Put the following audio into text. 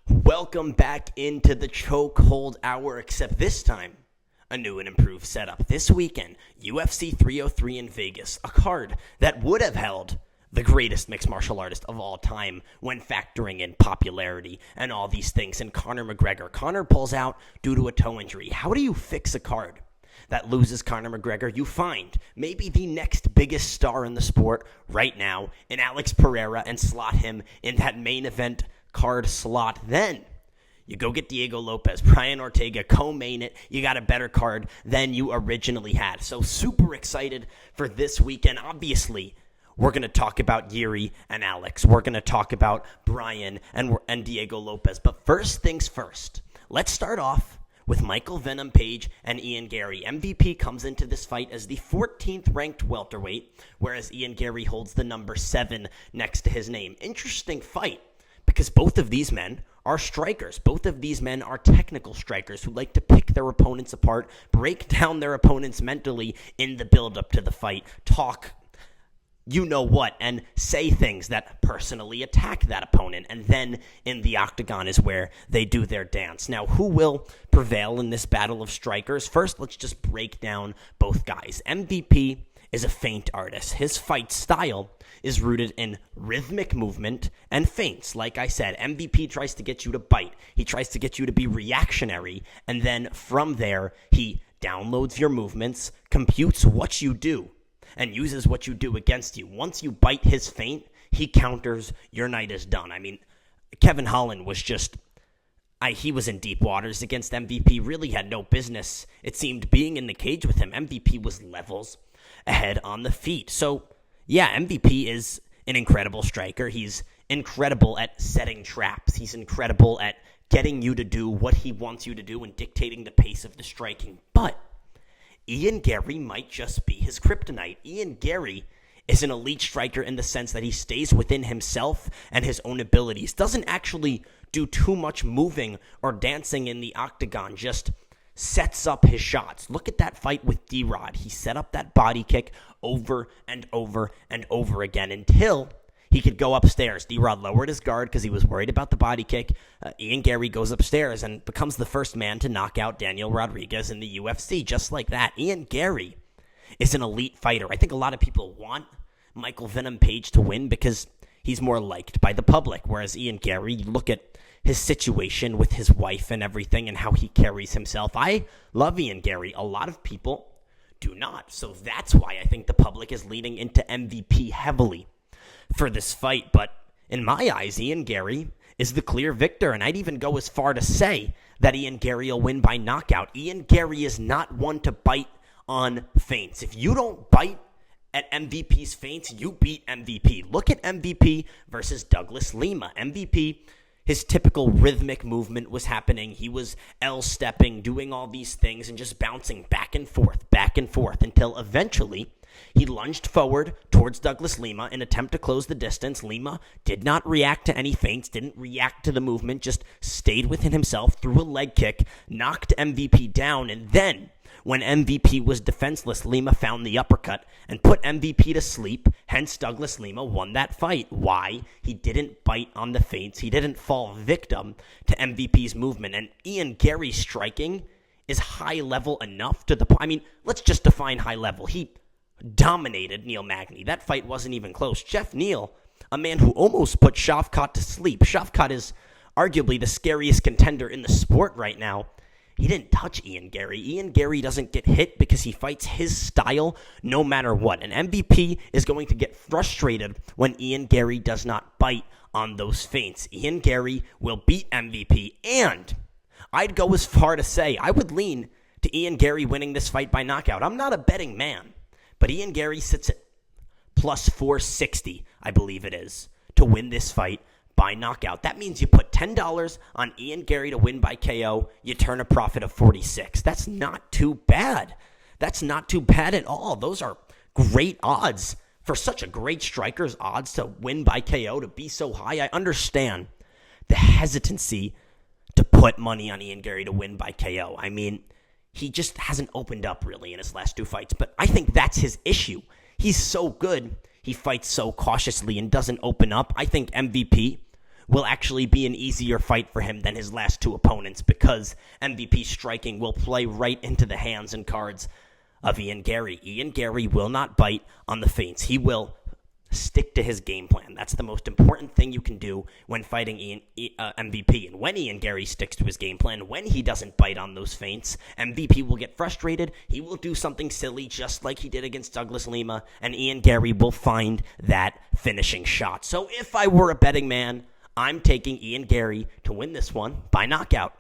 Welcome back into the Chokehold Hour, except this time, a new and improved setup. This weekend, UFC 303 in Vegas, a card that would have held the greatest mixed martial artist of all time when factoring in popularity and all these things. And Conor McGregor. Conor pulls out due to a toe injury. How do you fix a card that loses Conor McGregor? You find maybe the next biggest star in the sport right now in Alex Pereira and slot him in that main event card slot. Then you go get Diego Lopez, Brian Ortega, co-main it. You got a better card than you originally had. So super excited for this weekend. Obviously, we're going to talk about Yuri and Alex. We're going to talk about Brian and Diego Lopez. But first things first, let's start off with Michael Venom Page and Ian Garry. MVP comes into this fight as the 14th ranked welterweight, whereas Ian Garry holds the number 7 next to his name. Interesting fight, because both of these men are strikers. Both of these men are technical strikers who like to pick their opponents apart, break down their opponents mentally in the build-up to the fight, talk you know what, and say things that personally attack that opponent. And then in the octagon is where they do their dance. Now, who will prevail in this battle of strikers? First, let's just break down both guys. MVP is a feint artist. His fight style is rooted in rhythmic movement and feints. Like I said, MVP tries to get you to bite. He tries to get you to be reactionary. And then from there, he downloads your movements, computes what you do, and uses what you do against you. Once you bite his feint, he counters, your night is done. I mean, Kevin Holland was just, he was in deep waters against MVP, really had no business, it seemed, being in the cage with him. MVP was levels ahead on the feet. So, yeah, MVP is an incredible striker. He's incredible at setting traps. He's incredible at getting you to do what he wants you to do and dictating the pace of the striking. But Ian Garry might just be his kryptonite. Ian Garry is an elite striker in the sense that he stays within himself and his own abilities. Doesn't actually do too much moving or dancing in the octagon, just sets up his shots. Look at that fight with D-Rod. He set up that body kick over and over and over again until he could go upstairs. D-Rod lowered his guard because he was worried about the body kick. Ian Garry goes upstairs and becomes the first man to knock out Daniel Rodriguez in the UFC, just like that. Ian Garry is an elite fighter. I think a lot of people want Michael Venom Page to win because he's more liked by the public, whereas Ian Garry, you look at his situation with his wife and everything and how he carries himself. I love Ian Garry. A lot of people do not. So that's why I think the public is leaning into MVP heavily for this fight. But in my eyes, Ian Garry is the clear victor, and I'd even go as far to say that Ian Garry will win by knockout. Ian Garry is not one to bite on feints. If you don't bite at MVP's feints, you beat MVP. Look at MVP versus Douglas Lima. MVP, his typical rhythmic movement was happening. He was L-stepping, doing all these things, and just bouncing back and forth, until eventually he lunged forward towards Douglas Lima in an attempt to close the distance. Lima did not react to any feints, didn't react to the movement, just stayed within himself, threw a leg kick, knocked MVP down, and then when MVP was defenseless, Lima found the uppercut and put MVP to sleep. Hence, Douglas Lima won that fight. Why? He didn't bite on the feints. He didn't fall victim to MVP's movement. And Ian Garry's striking is high level enough to the point. I mean, let's just define high level. He dominated Neil Magny. That fight wasn't even close. Jeff Neal, a man who almost put Shavkat to sleep. Shavkat is arguably the scariest contender in the sport right now. He didn't touch Ian Garry. Ian Garry doesn't get hit because he fights his style no matter what. And MVP is going to get frustrated when Ian Garry does not bite on those feints. Ian Garry will beat MVP, and I'd go as far to say I would lean to Ian Garry winning this fight by knockout. I'm not a betting man, but Ian Garry sits at plus 460, I believe it is, to win this fight by knockout. That means you put $10 on Ian Garry to win by KO, you turn a profit of 46. That's not too bad. That's not too bad at all. Those are great odds for such a great striker's odds to win by KO to be so high. I understand the hesitancy to put money on Ian Garry to win by KO. I mean, he just hasn't opened up really in his last 2 fights, but I think that's his issue. He's so good, he fights so cautiously and doesn't open up. I think MVP will actually be an easier fight for him than his last two opponents, because MVP striking will play right into the hands and cards of Ian Garry. Ian Garry will not bite on the feints. He will stick to his game plan. That's the most important thing you can do when fighting MVP. And when Ian Garry sticks to his game plan, when he doesn't bite on those feints, MVP will get frustrated. He will do something silly just like he did against Douglas Lima, and Ian Garry will find that finishing shot. So if I were a betting man, I'm taking Ian Garry to win this one by knockout.